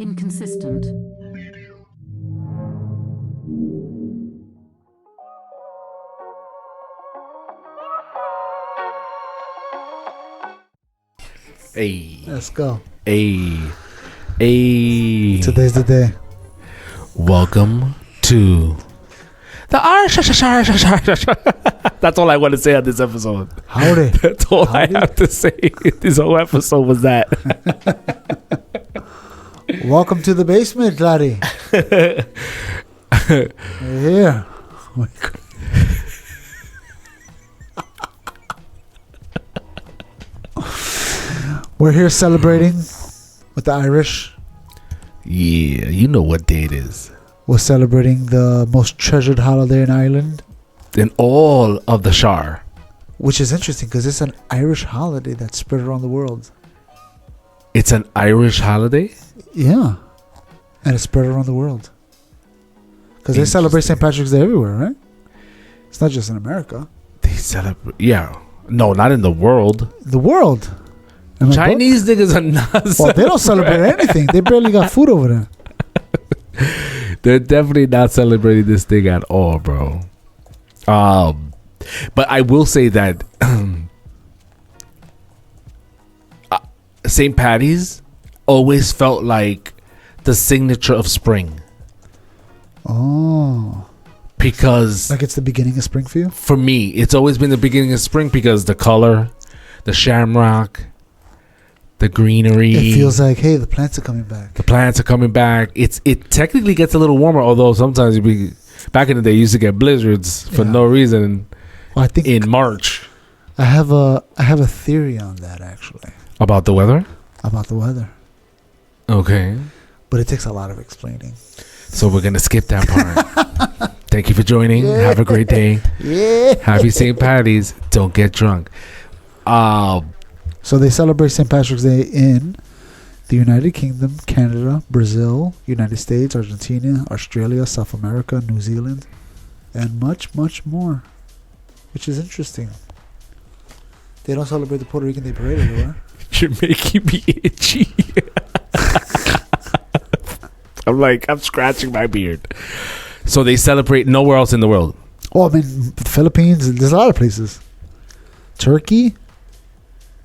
Inconsistent. Hey. Let's go. Hey. Today's the day. Welcome to the That's all I want to say on this episode. Howdy. That's all I have to say. This whole episode was that. Welcome to the basement, laddie. We're here. Oh my God. We're here celebrating with the Irish. Yeah, you know what day it is. We're celebrating the most treasured holiday in Ireland. In all of the Shire. Which is interesting because it's an Irish holiday that's spread around the world. It's an Irish holiday? Yeah. And it's spread around the world. Because they celebrate St. Patrick's Day everywhere, right? It's not just in America. They celebrate. Yeah. No, not in the world. The world. Am I Chinese niggas are not. Well, they don't celebrate anything. They barely got food over there. They're definitely not celebrating this thing at all, bro. But I will say that St. Patty's always felt like the signature of spring. Oh. Because like it's the beginning of spring for you? For me, it's always been the beginning of spring because the color, the shamrock, the greenery. It feels like, hey, the plants are coming back. The plants are coming back. It technically gets a little warmer, although sometimes back in the day, you used to get blizzards for no reason. Well, I think in March. I have a theory on that, actually. About the weather? About the weather. Okay. But it takes a lot of explaining. So we're going to skip that part. Thank you for joining. Yeah. Have a great day. Yeah. Happy St. Patty's. Don't get drunk. So they celebrate St. Patrick's Day in the United Kingdom, Canada, Brazil, United States, Argentina, Australia, South America, New Zealand, and much, much more. Which is interesting. They don't celebrate the Puerto Rican Day Parade everywhere. You're making me itchy. I'm scratching my beard. So they celebrate nowhere else in the world. Oh, I mean, the Philippines, there's a lot of places. Turkey,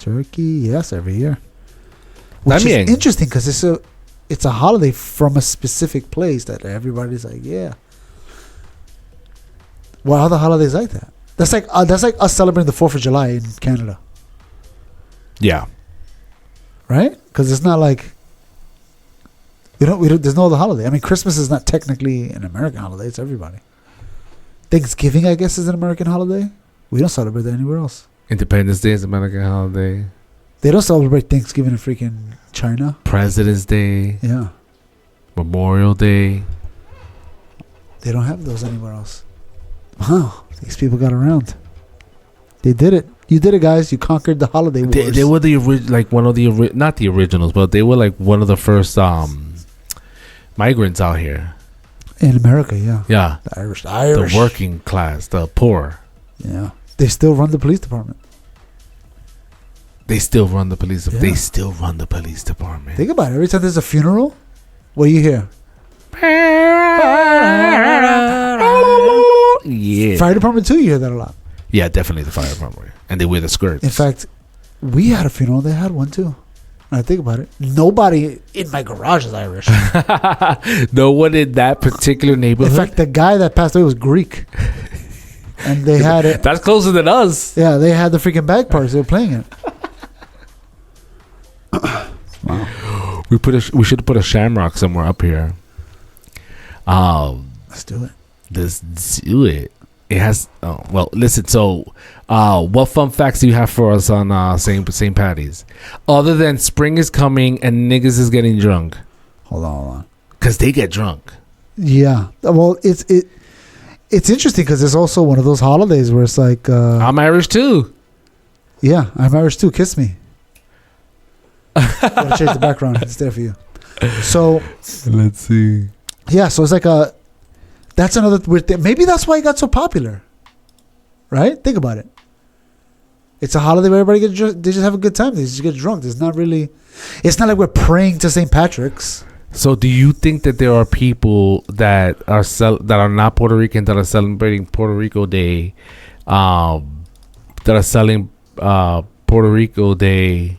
yes, every year. Which is interesting because it's a holiday from a specific place that everybody's like, yeah. What other holidays like that? That's like us celebrating the 4th of July in Canada. Yeah. Right? Because it's not like we don't. There's no other holiday. I mean, Christmas is not technically an American holiday. It's everybody. Thanksgiving, I guess, is an American holiday. We don't celebrate that anywhere else. Independence Day is an American holiday. They don't celebrate Thanksgiving in freaking China. President's Day. Yeah. Memorial Day. They don't have those anywhere else. Wow. These people got around. They did it. You did it, guys. You conquered the holiday wars. They were one of the not the originals, but they were like one of the first migrants out here in America. Yeah. Yeah. The Irish. The working class, the poor. Yeah. They still run the police department. They still run the police. Yeah. They still run the police department. Think about it. Every time there's a funeral, what do you hear? Yeah. Fire department too. You hear that a lot. Yeah, definitely the fire department. And they wear the skirts. In fact, we had a funeral. They had one too. When I think about it, nobody in my garage is Irish. No one in that particular neighborhood. In fact, the guy that passed away was Greek. And they had it. That's closer than us. Yeah, they had the freaking bagpipes. They were playing it. Wow. We should put a shamrock somewhere up here. Let's do it. Let's do it. It has. Well, listen. So, what fun facts do you have for us on St. Patty's? Other than spring is coming and niggas is getting drunk. Hold on. Because they get drunk. Yeah. Well, it's interesting because it's also one of those holidays where it's like... I'm Irish too. Yeah, I'm Irish too. Kiss me. Gotta change the background. It's there for you. So... Let's see. Yeah, so it's like that's another weird thing. Maybe that's why it got so popular. Right? Think about it. It's a holiday where everybody gets drunk. They just have a good time. They just get drunk. It's not like we're praying to St. Patrick's. So, do you think that there are people that are not Puerto Rican that are celebrating Puerto Rico Day, that are selling Puerto Rico Day?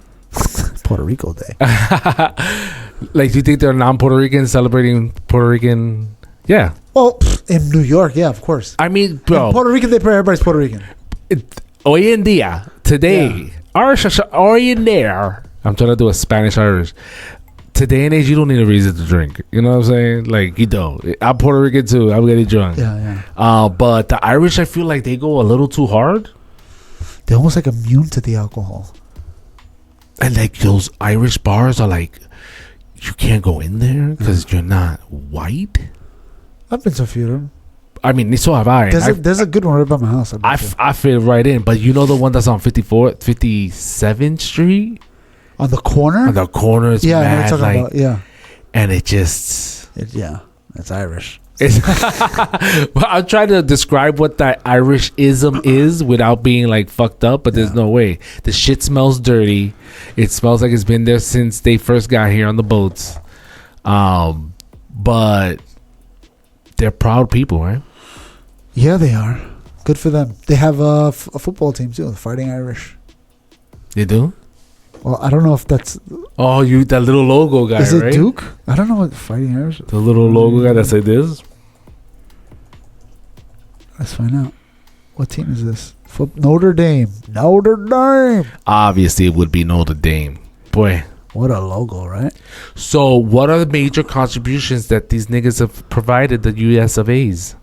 Puerto Rico Day. Like, do you think there are non-Puerto Ricans celebrating Puerto Rican? Yeah. Well, in New York, yeah, of course. I mean, bro. In Puerto Rican Day, everybody's Puerto Rican. Hoy en día, today, hoy en día, I'm trying to do a Spanish Irish. Today and age, you don't need a reason to drink. You know what I'm saying? Like, you don't. I'm Puerto Rican too. I'm getting drunk. Yeah. But the Irish, I feel like they go a little too hard. They're almost like immune to the alcohol. And like those Irish bars are like, you can't go in there because you're not white. I've been to a few of them. I mean, so have I. There's a good one right by my house. I fit right in. But you know the one that's on 57th Street? On the corner? On the corner. It's yeah, mad, I know what you're talking about. Yeah. And it just... it's Irish. Well, I'm trying to describe what that Irish-ism is without being like fucked up, but there's no way. The shit smells dirty. It smells like it's been there since they first got here on the boats. But they're proud people, right? Yeah, they are. Good for them. They have a football team too, the Fighting Irish. They do? Well, I don't know if that's... Oh, that little logo guy, is it right? Duke? I don't know what Fighting Irish... The little logo guy that's like this? Let's find out. What team is this? Notre Dame. Notre Dame. Obviously, it would be Notre Dame. Boy. What a logo, right? So, what are the major contributions that these niggas have provided the U.S. of A's?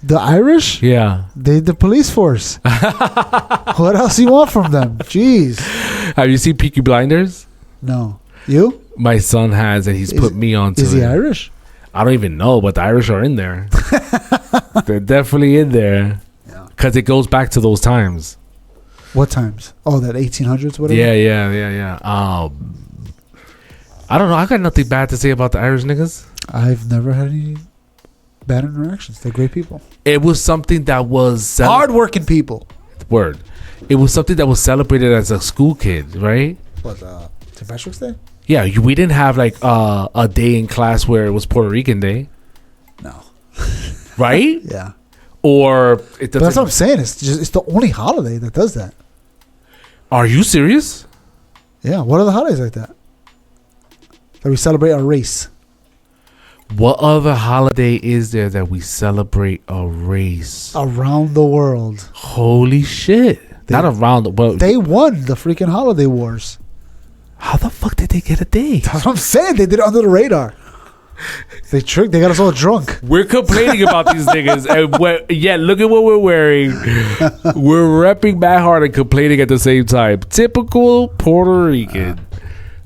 The Irish? Yeah. The police force. What else you want from them? Jeez. Have you seen Peaky Blinders? No. You? My son has, and he's put me on to it. Is he Irish? I don't even know, but the Irish are in there. They're definitely in there. Yeah. Because it goes back to those times. What times? Oh, that 1800s, whatever? Yeah. I don't know. I got nothing bad to say about the Irish niggas. I've never had any bad interactions. They're great people. It was something that was... hard-working people. Word. It was something that was celebrated as a school kid, right? What, St. Patrick's Day? Yeah, we didn't have like a day in class where it was Puerto Rican Day. No. Right? Yeah. Or... But that's what I'm saying. It's the only holiday that does that. Are you serious? Yeah. What are the holidays like that? That we celebrate our race. What other holiday is there that we celebrate a race? Around the world. Holy shit. Not around the world. They won the freaking holiday wars. How the fuck did they get a day? That's what I'm saying. They did it under the radar. They got us all drunk. We're complaining about these niggas. And look at what we're wearing. We're repping back hard and complaining at the same time. Typical Puerto Rican.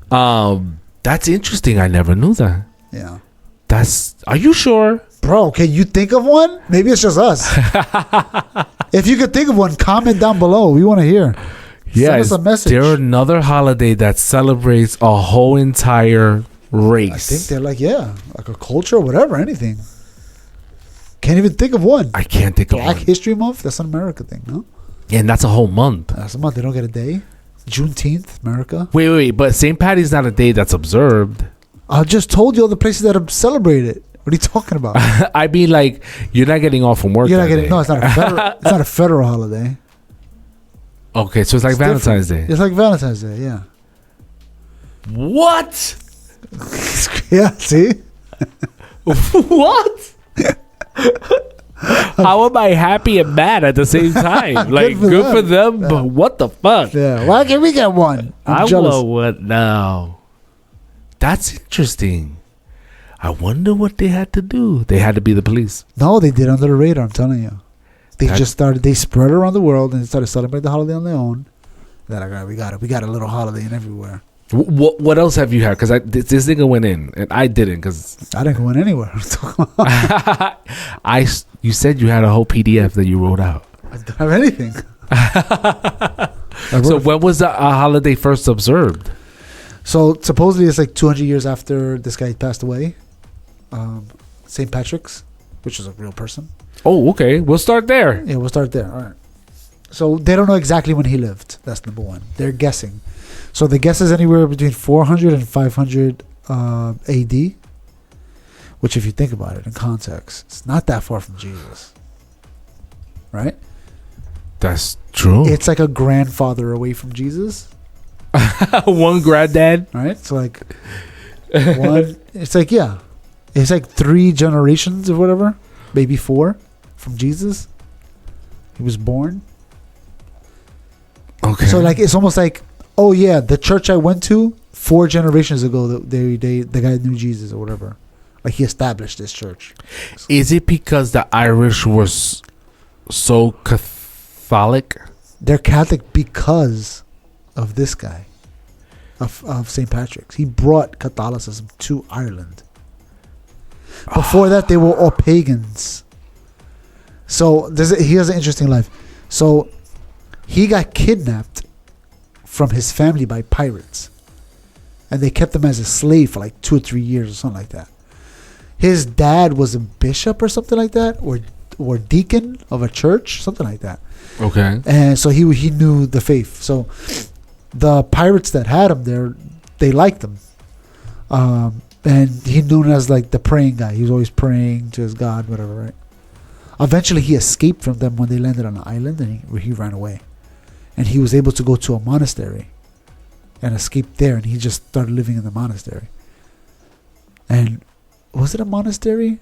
That's interesting. I never knew that. Yeah. Are you sure? Bro, can you think of one? Maybe it's just us. If you could think of one, comment down below. We want to hear. Yeah, send us a message. There another holiday that celebrates a whole entire race? I think they're like a culture, whatever, anything. Can't even think of one. I can't think of one. Black History Month? That's an America thing, no? Yeah, and that's a whole month. That's a month. They don't get a day. Juneteenth, America. Wait. But St. Patty's not a day that's observed. I just told you all the places that have celebrated. What are you talking about? I mean, like, you're not getting off from work. You're not getting. No, it's not a federal. It's not a federal holiday. Okay, so it's like Valentine's Day. It's like Valentine's Day. Yeah. What? Yeah. See. What? How am I happy and mad at the same time? Like, good for them, but what the fuck? Yeah. Why can't we get one? I want what now? That's interesting. I wonder what they had to do. They had to be the police. No, they did under the radar. I'm telling you. They spread around the world and started celebrating the holiday on their own. They're like, all right, we got a little holiday in everywhere. What else have you had? Because this nigga went in and I didn't. Because I didn't go in anywhere. You said you had a whole PDF that you wrote out. I don't have anything. So when was the holiday first observed? So supposedly it's like 200 years after this guy passed away. St. Patrick's, which is a real person. Oh, okay. We'll start there. Yeah, we'll start there. All right. So they don't know exactly when he lived. That's number one. They're guessing. So the guess is anywhere between 400 and 500 AD. which if you think about it in context, it's not that far from Jesus. Right? That's true. It's like a grandfather away from Jesus. One granddad. Right? So like one, it's like, yeah. It's like 3 generations or whatever. Maybe 4 from Jesus. He was born. Okay. So like it's almost like, oh yeah, the church I went to 4 generations ago, the guy knew Jesus or whatever. Like he established this church. Is it because the Irish was so Catholic? They're Catholic because of this guy, of St. Patrick's. He brought Catholicism to Ireland. Before that, they were all pagans. So he has an interesting life. So he got kidnapped from his family by pirates, and they kept him as a slave for like 2 or 3 years or something like that. His dad was a bishop or something like that, or deacon of a church, something like that. Okay. And so he knew the faith. So the pirates that had him there, they liked him. And he known as like the praying guy. He was always praying to his God, whatever, right? Eventually he escaped from them when they landed on an island, and he ran away. And he was able to go to a monastery and escape there, and he just started living in the monastery. And was it a monastery?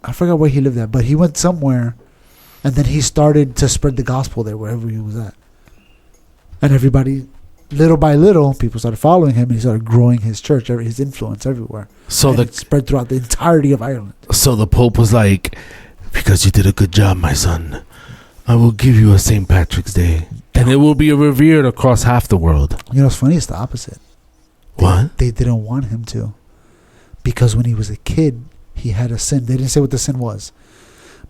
I forgot where he lived at, but he went somewhere, and then he started to spread the gospel there wherever he was at. And everybody, little by little, people started following him, and he started growing his church, his influence everywhere. So and it spread throughout the entirety of Ireland. So the Pope was like, because you did a good job, my son, I will give you a St. Patrick's Day. And it will be revered across half the world. You know what's funny? It's the opposite. What? They didn't want him to. Because when he was a kid, he had a sin. They didn't say what the sin was.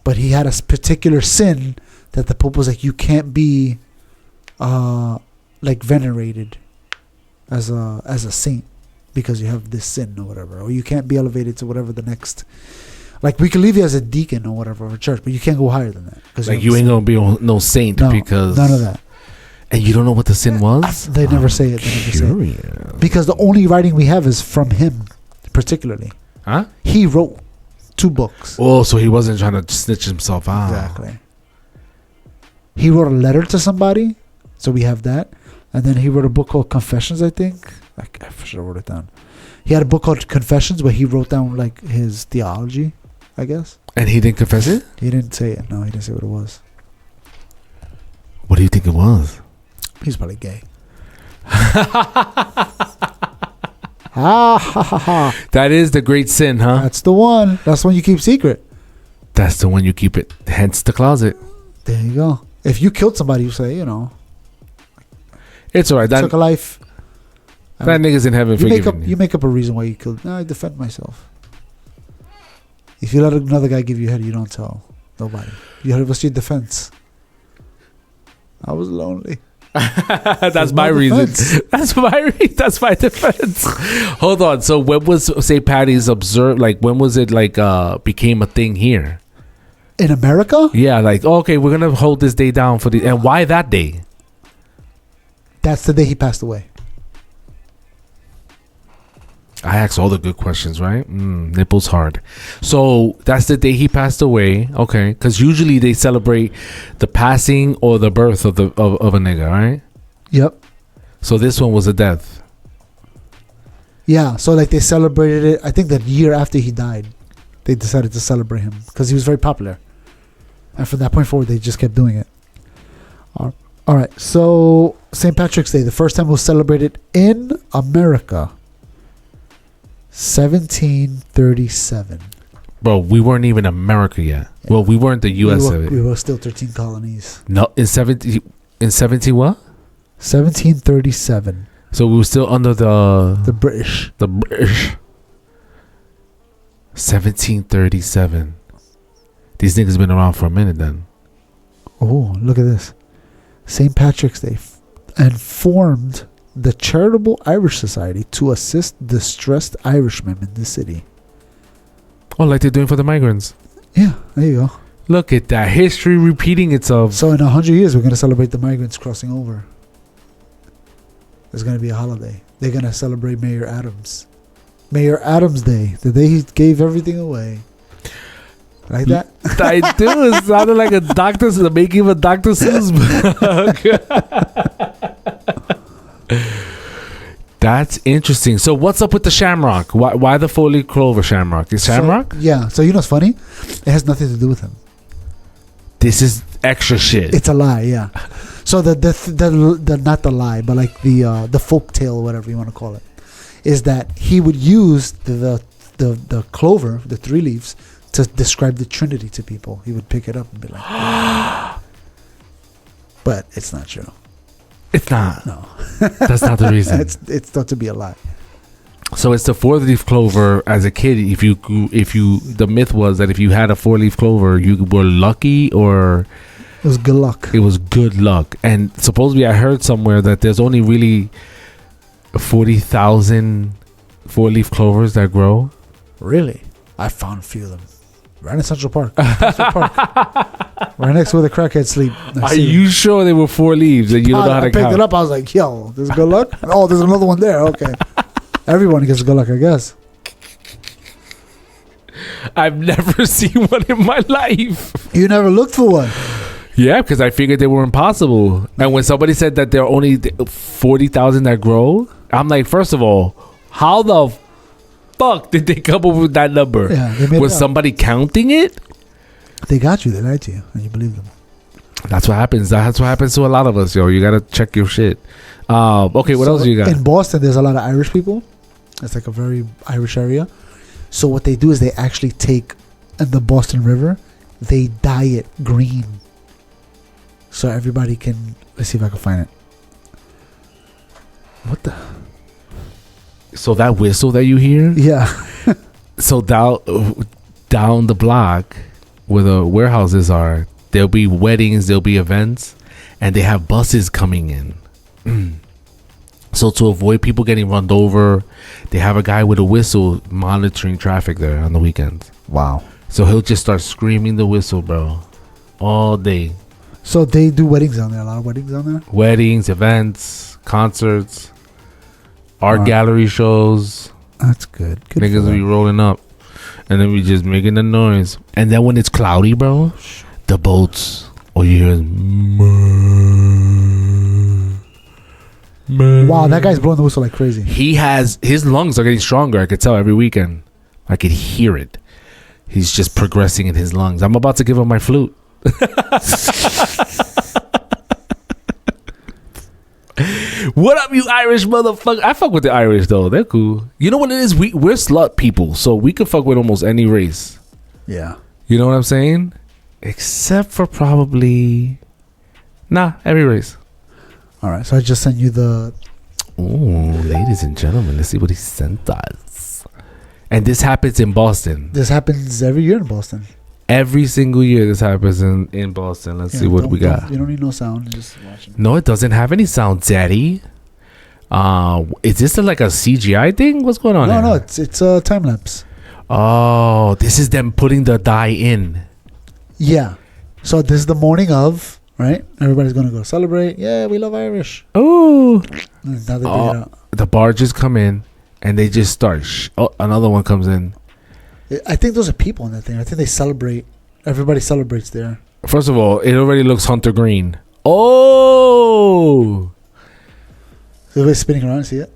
But he had a particular sin that the Pope was like, you can't be like venerated as a saint because you have this sin or whatever. Or you can't be elevated to whatever the next... Like, we can leave you as a deacon or whatever of a church, but you can't go higher than that. Like, you ain't going to be no saint because... None of that. And you don't know what the sin was? They never say it. They never say it. Because the only writing we have is from him, particularly. Huh? He wrote 2 books. Oh, so he wasn't trying to snitch himself out. Exactly. He wrote a letter to somebody, so we have that. And then he wrote a book called Confessions, I think. I should have wrote it down. He had a book called Confessions where he wrote down like his theology, I guess. And he didn't confess it? He didn't say it. No, he didn't say what it was. What do you think it was? He's probably gay. That is the great sin, huh? That's the one. That's the one you keep secret. That's the one you keep it. Hence the closet. There you go. If you killed somebody, you say, it's all right. Took a life. That nigga's in heaven forgiving you. You make up a reason why you killed. No, I defend myself. If you let another guy give you head, you don't tell nobody. What's your defense? I was lonely. That's my reason. That's my defense. Hold on. So when was St. Patty's observed? Like, when was it became a thing here in America? Yeah, like, okay, we're gonna hold this day down for and why that day? That's the day he passed away. I asked all the good questions, right? Nipples hard. So that's the day he passed away. Okay, because usually they celebrate the passing or the birth of a nigga, right? Yep. So this one was a death. Yeah. So like they celebrated it. I think the year after he died, they decided to celebrate him because he was very popular, and from that point forward, they just kept doing it. All right. So St. Patrick's Day, the first time it was celebrated in America. 1737. Bro, we weren't even America yet. Yeah. Well, we weren't the U.S. We were still 13 colonies. No, in 17 what? 1737. So we were still under the British. The British. 1737. These niggas been around for a minute then. Oh, look at this. St. Patrick's Day and formed the Charitable Irish Society to assist distressed Irishmen in the city. Oh, like they're doing for the migrants. Yeah, there you go. Look at that. History repeating itself. So in 100 years, we're going to celebrate the migrants crossing over. There's going to be a holiday. They're going to celebrate Mayor Adams. Mayor Adams Day, the day he gave everything away. Like that? I do. It sounded like a doctor, the making of a Dr. Seuss book. That's interesting. So what's up with the shamrock? Why the 4-leaf clover shamrock? Is shamrock? So you know what's funny? It has nothing to do with him. This is extra shit. It's a lie, yeah. So the not the lie, but like the folk tale, whatever you want to call it, is that he would use the clover, the 3 leaves, to describe the Trinity to people. He would pick it up and be like, but it's not true. It's not. No. That's not the reason. It's thought to be a lie. So it's the 4-leaf clover. As a kid, the myth was that if you had a 4-leaf clover, you were lucky, or it was good luck. It was good luck. And supposedly I heard somewhere that there's only really 40,000 4-leaf clovers that grow. Really? I found a few of them. Right in Central Park. Right next to where the crackheads sleep. Are you sure they were 4 leaves and you don't know how to count? I picked it up. I was like, yo, there's good luck? Oh, there's another one there. Okay. Everyone gets good luck, I guess. I've never seen one in my life. You never looked for one? Yeah, because I figured they were impossible. And when somebody said that there are only 40,000 that grow, I'm like, first of all, how the fuck did they come up with that number? Yeah, they made Was somebody counting it? They got you. They lied to you, and you believe them. That's what happens. That's what happens to a lot of us, yo. You gotta check your shit. Okay, what else you got? In Boston, there's a lot of Irish people. It's like a very Irish area. So what they do is they actually take in the Boston River, they dye it green. So everybody can. Let's see if I can find it. What the? So that whistle that you hear? Yeah. So down the block where the warehouses are, there'll be weddings, there'll be events, and they have buses coming in. So to avoid people getting run over, they have a guy with a whistle monitoring traffic there on the weekends. Wow. So he'll just start screaming the whistle, bro, all day. So they do weddings down there. A lot of weddings down there. Weddings, events, concerts, art gallery shows. That's good. Good. Niggas will be rolling up, and then we just making the noise. And then when it's cloudy, bro, the boats, all you hear is wow, that guy's blowing the whistle like crazy. His lungs are getting stronger. I could tell every weekend. I could hear it. He's just progressing in his lungs. I'm about to give him my flute. What up, you Irish motherfucker? I fuck with the Irish though. They're cool. You know what it is? We're slut people, so we could fuck with almost any race. Yeah. You know what I'm saying? Except for probably every race. All right, so I just sent you the. Oh, ladies and gentlemen, let's see what he sent us. And this happens in Boston. This happens every year in Boston. Every single year this happens in Boston. Let's see what we got. You don't need no sound. Just watch it. No, it doesn't have any sound, Daddy. Is this like a CGI thing? What's going on? No, it's a time lapse. Oh, this is them putting the dye in. Yeah. So this is the morning of, right? Everybody's gonna go celebrate. Yeah, we love Irish. Oh. Now they bring it out. The barges come in and they just start. Another one comes in. I think those are people in that thing. I think they celebrate. Everybody celebrates there. First of all, it already looks hunter green. Oh. So everybody's spinning around. See it?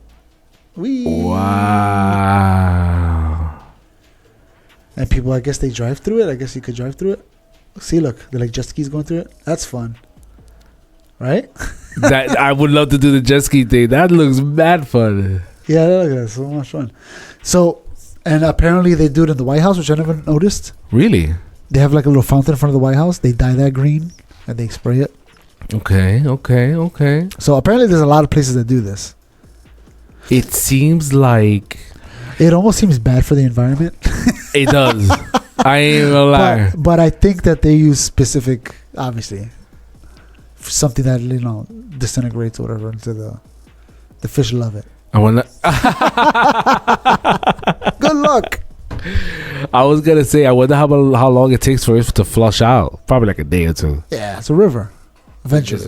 Whee. Wow. And people, I guess they drive through it. I guess you could drive through it. See, look, they're like jet skis going through it. That's fun, right? That I would love to do the jet ski thing. That looks mad fun. Yeah, look at that. So much fun. So, and apparently they do it in the White House, which I never noticed. Really? They have like a little fountain in front of the White House. They dye that green and they spray it. Okay. So apparently there's a lot of places that do this. It seems like it almost seems bad for the environment. It does. I ain't gonna lie. But I think that they use specific, obviously, something that disintegrates or whatever into the fish love it. I wanna. Good luck. I was gonna say, I wonder how long it takes for it to flush out. Probably like a day or two. Yeah, it's a river. Eventually,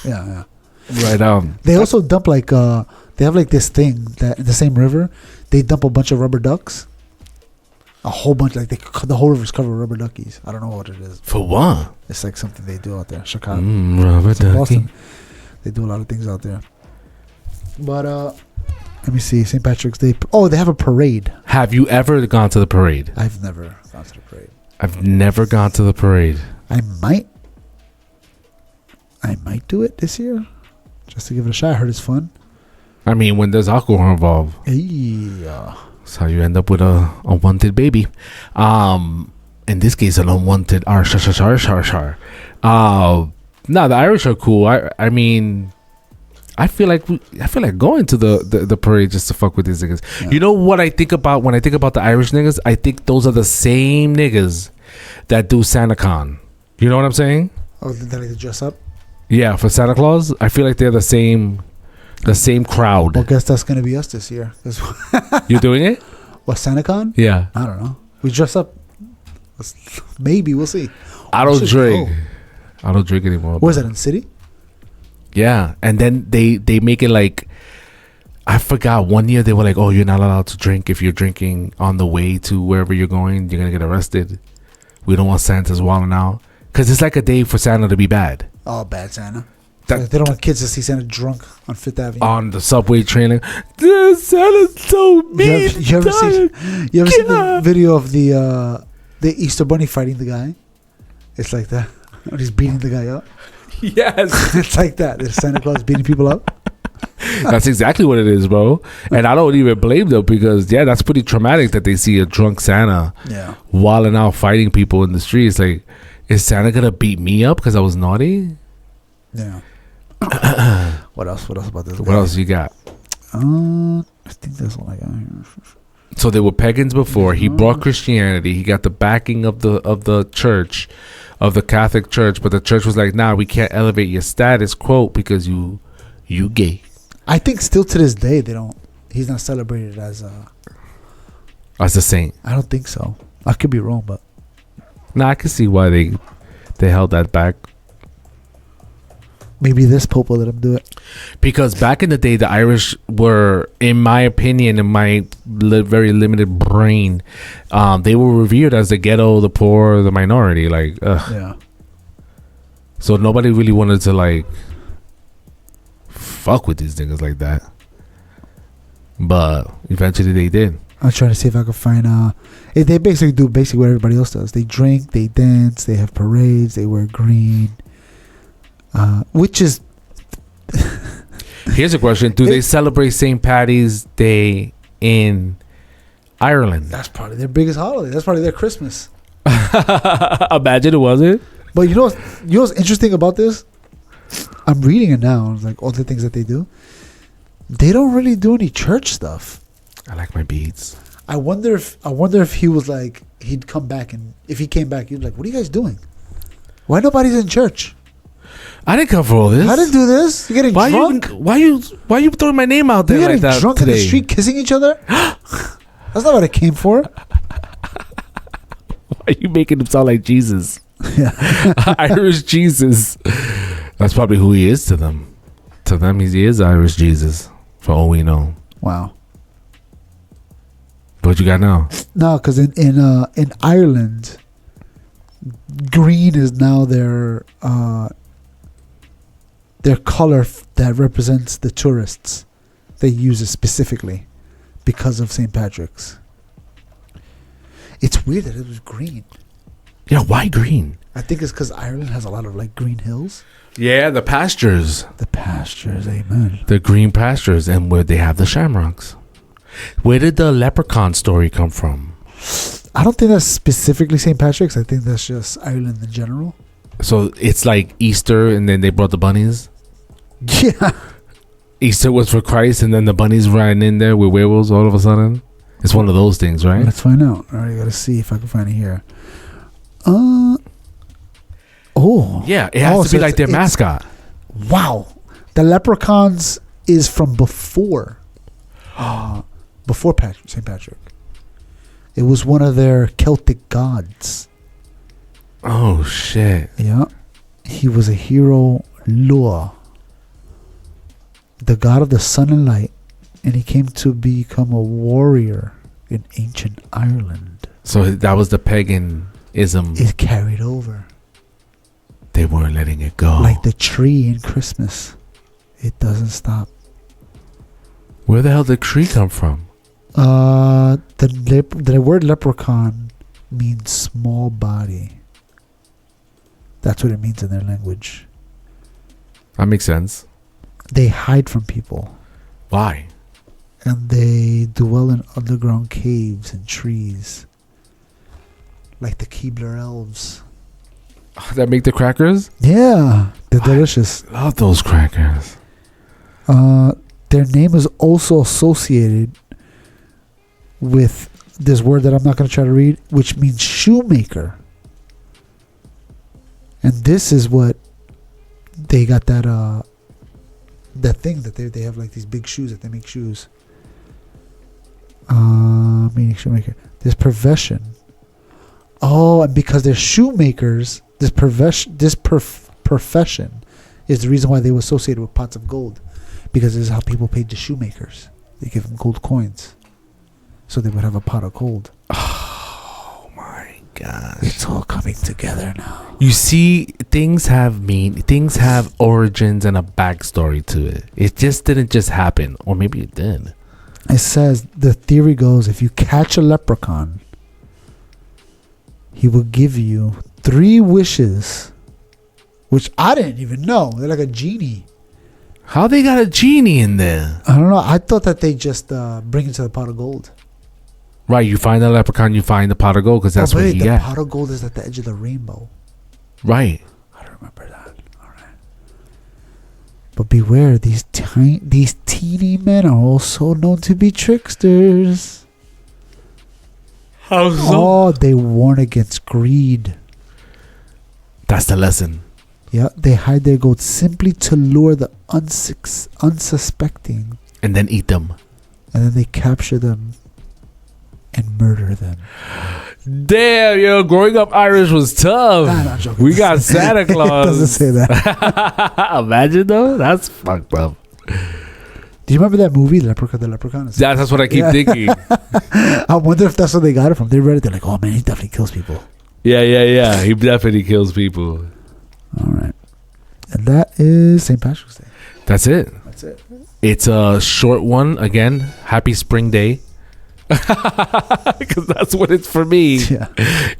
yeah. Right. They also dump like they have like this thing that in the same river they dump a bunch of rubber ducks. A whole bunch, like the whole river's covered with rubber duckies. I don't know what it is. For what? It's like something they do out there. Chicago. Rubber ducky. Boston. They do a lot of things out there. But let me see. St. Patrick's Day. Oh, they have a parade. Have you ever gone to the parade? I've never gone to the parade. I've never gone to the parade. I might do it this year, just to give it a shot. I heard it's fun. I mean, when there's alcohol involved, Yeah. that's how you end up with a unwanted baby. In this case, an unwanted No, the Irish are cool. I mean, I feel like going to the parade just to fuck with these niggas. Yeah. You know what I think about when I think about the Irish niggas? I think those are the same niggas that do SantaCon. You know what I'm saying? Oh, they like to dress up? Yeah, for Santa Claus. I feel like they're the same crowd. Well, I guess that's going to be us this year. You doing it? What, SantaCon? Yeah. I don't know. We dress up. Maybe. We'll see. I don't drink. I don't drink anymore. Where's that, in the city? Yeah. And then they make it like, I forgot, one year they were like, oh, you're not allowed to drink. If you're drinking on the way to wherever you're going, you're going to get arrested. We don't want Santa's wilding out. Because it's like a day for Santa to be bad. Oh, bad Santa. They don't want kids to see Santa drunk on Fifth Avenue. On the subway train. Santa's so mean. You ever see the video of the Easter Bunny fighting the guy? It's like that. When he's beating the guy up. Yes. It's like that. There's Santa Claus beating people up. That's exactly what it is, bro. And I don't even blame them because, yeah, that's pretty traumatic that they see a drunk Santa wilding out fighting people in the streets. Like, is Santa going to beat me up because I was naughty? Yeah. What else about this guy? What else you got? I think that's all I got here. So they were pagans before. He brought Christianity. He got the backing of the church, of the Catholic Church. But the church was like, nah, we can't elevate your status, quote, because you gay. I think still to this day he's not celebrated as a saint. I don't think so. I could be wrong, but I can see why they held that back. Maybe this Pope will let him do it. Because back in the day, the Irish were, in my opinion, in my very limited brain, they were revered as the ghetto, the poor, the minority. Like, yeah. So nobody really wanted to like fuck with these niggas like that. But eventually they did. I'm trying to see if I can find. They basically do what everybody else does. They drink, they dance, they have parades, they wear green. Which is here's a question: do they celebrate St. Patty's Day in Ireland? That's probably their biggest holiday. That's probably their Christmas. Imagine it wasn't. But you know what's interesting about this? I'm reading it now. It's like all the things that they do. They don't really do any church stuff. I like my beads. I wonder if he was like, he'd come back, and if he came back, he'd be like, what are you guys doing? Why nobody's in church? I didn't come for all this. I didn't do this. You're getting drunk. Why you throwing my name out there like that? You're getting drunk today? in the street, kissing each other. That's not what I came for. Why are you making him sound like Jesus? Yeah. Irish Jesus. That's probably who he is to them. To them, he is Irish Jesus. For all we know. Wow. What you got now? No, because in Ireland, green is now their color that represents the tourists. They use it specifically because of St. Patrick's. It's weird that it was green. Yeah, why green? I think it's because Ireland has a lot of like green hills. Yeah, the pastures. The pastures, amen. The green pastures, and where they have the shamrocks. Where did the leprechaun story come from? I don't think that's specifically St. Patrick's. I think that's just Ireland in general. So it's like Easter, and then they brought the bunnies? Yeah. Easter was for Christ, and then the bunnies ran in there with werewolves all of a sudden? It's one of those things, right? Let's find out. All right, I got to see if I can find it here. Yeah, it has to be like their mascot. Wow. The leprechauns is from before St. Patrick. It was one of their Celtic gods. Oh, shit. Yeah. He was a hero, Lua, the god of the sun and light, and he came to become a warrior in ancient Ireland. So that was the paganism. It carried over. They weren't letting it go. Like the tree in Christmas. It doesn't stop. Where the hell did tree come from? The word leprechaun means small body. That's what it means in their language. That makes sense. They hide from people. Why? And they dwell in underground caves and trees. Like the Keebler elves. That make the crackers? Yeah, they're delicious. I love those crackers. Their name is also associated with this word that I'm not going to try to read, which means shoemaker. And this is what they got that thing that they have, like these big shoes that they make shoes. Meaning shoemaker. This profession. Oh, and because they're shoemakers, this profession is the reason why they were associated with pots of gold. Because this is how people paid the shoemakers. They give them gold coins. So they would have a pot of gold. Oh my gosh. It's all coming together now. You see, things have origins and a backstory to it. It just didn't just happen. Or maybe it did. It says, the theory goes, if you catch a leprechaun, he will give you 3 wishes. Which I didn't even know. They're like a genie. How they got a genie in there? I don't know. I thought that they just bring it to the pot of gold. Right, you find the leprechaun, you find the pot of gold, because that's what he the got. Pot of gold is at the edge of the rainbow. Right. I don't remember that. All right. But beware, these teeny men are also known to be tricksters. How so? Oh, they warn against greed. That's the lesson. Yeah, they hide their gold simply to lure the unsuspecting. And then eat them. And then they capture them and murder them. Damn, yo, growing up Irish was tough. Nah, I'm joking. We got Santa Claus. It doesn't say that. Imagine though, that's fucked up. Do you remember that movie, Leprechaun the Leprechaun? Yeah, that's what I keep thinking. I wonder if that's where they got it from. They read it, they're like, oh man, he definitely kills people. Yeah. He definitely kills people. All right. And that is St. Patrick's Day. That's it. It's a short one. Again, happy spring day. Because that's what it's for me. Yeah.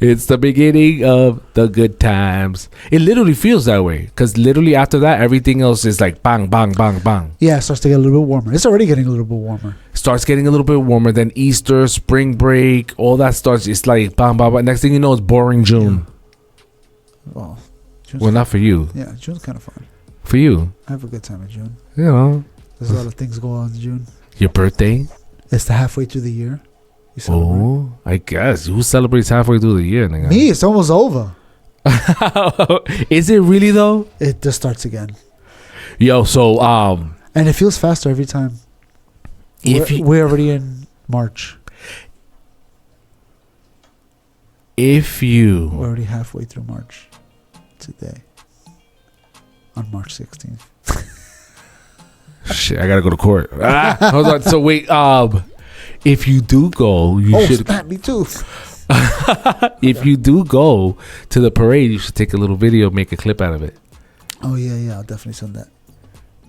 It's the beginning of the good times. It literally feels that way. Because literally after that, everything else is like bang, bang, bang, bang. Yeah, it starts to get a little bit warmer. It's already getting a little bit warmer. Starts getting a little bit warmer. Then Easter, spring break, all that starts. It's like bang, bang, bang. Next thing you know, it's boring June. Well, not for you. Yeah, June's kind of fun. For you. I have a good time in June. You know. There's a lot of things going on in June. Your birthday? It's the halfway through the year. Oh, I guess. Who celebrates halfway through the year, nigga? Me, it's almost over. Is it really though? It just starts again. Yo, so and it feels faster every time. We're already in March. We're already halfway through March today. On March 16th. Shit, I gotta go to court. Hold on. So wait, if you do go, you should. Snap, me too. If you do go to the parade, you should take a little video, make a clip out of it. Oh yeah, I'll definitely send that.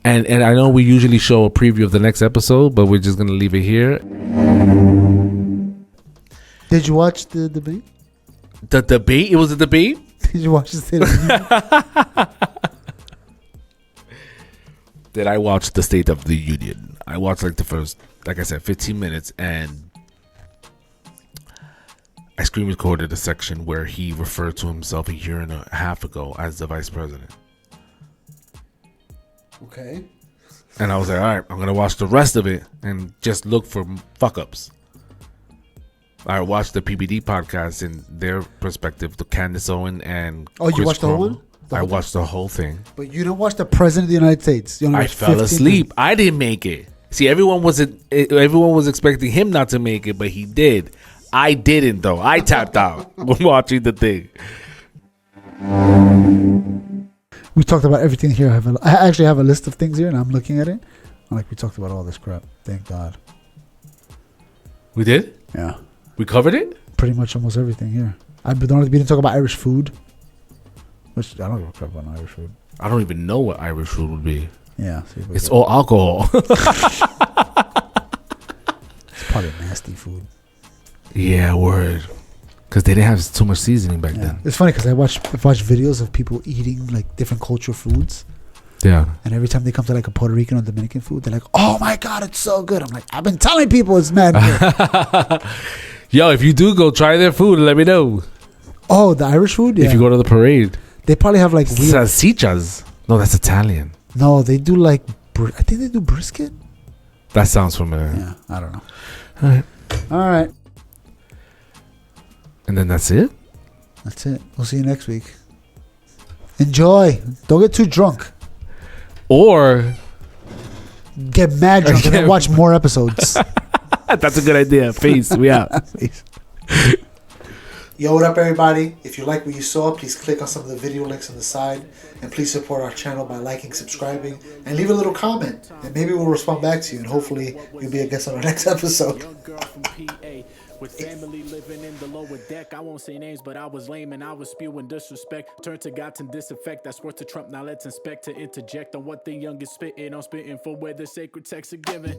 And I know we usually show a preview of the next episode, but we're just gonna leave it here. Did you watch the debate? The debate? It was a debate? Did you watch the State of the Union? Did I watch the State of the Union? I watched like the first, like I said, 15 minutes, and I screen recorded a section where he referred to himself a year and a half ago as the vice president. Okay. And I was like, all right, I'm going to watch the rest of it and just look for fuck-ups. I watched the PBD podcast in their perspective, the Candace Owen and Chris you watched the whole one? I watched the whole thing. But you didn't watch the President of the United States. You only I watched fell 15 asleep. minutes. I didn't make it. See, everyone was expecting him not to make it, but he did. I didn't, though. I tapped out watching the thing. We talked about everything here. I actually have a list of things here, and I'm looking at it Like we talked about all this crap. Thank God. We did? Yeah. We covered it? Pretty much almost everything here. We didn't talk about Irish food. Which I don't give a crap about Irish food. I don't even know what Irish food would be. Yeah. It's all alcohol. It's probably nasty food. Yeah, word. Because they didn't have too much seasoning back then. It's funny because I've watched videos of people eating like different cultural foods. Yeah. And every time they come to like a Puerto Rican or Dominican food, they're like, "Oh my God, it's so good." I'm like, I've been telling people it's mad good. Yo, if you do go try their food, let me know. Oh, the Irish food? Yeah. If you go to the parade. They probably have like weird... Salsichas. No, that's Italian. No, they do like... I think they do brisket. That sounds familiar. Yeah, I don't know. All right. And then that's it? That's it. We'll see you next week. Enjoy. Don't get too drunk. Or... Get mad drunk and then watch more episodes. That's a good idea. Peace. We out. Peace. Yo, what up, everybody? If you like what you saw, please click on some of the video links on the side. And please support our channel by liking, subscribing, and leave a little comment. And maybe we'll respond back to you. And hopefully, you'll be a guest on our next episode. With family living in the lower deck, I won't say names, but I was lame and I was spewing disrespect. Turn to God to disinfect. That's worth to Trump. Now let's inspect to interject on what the youngest spitting. I'm spitting for where the sacred texts are given.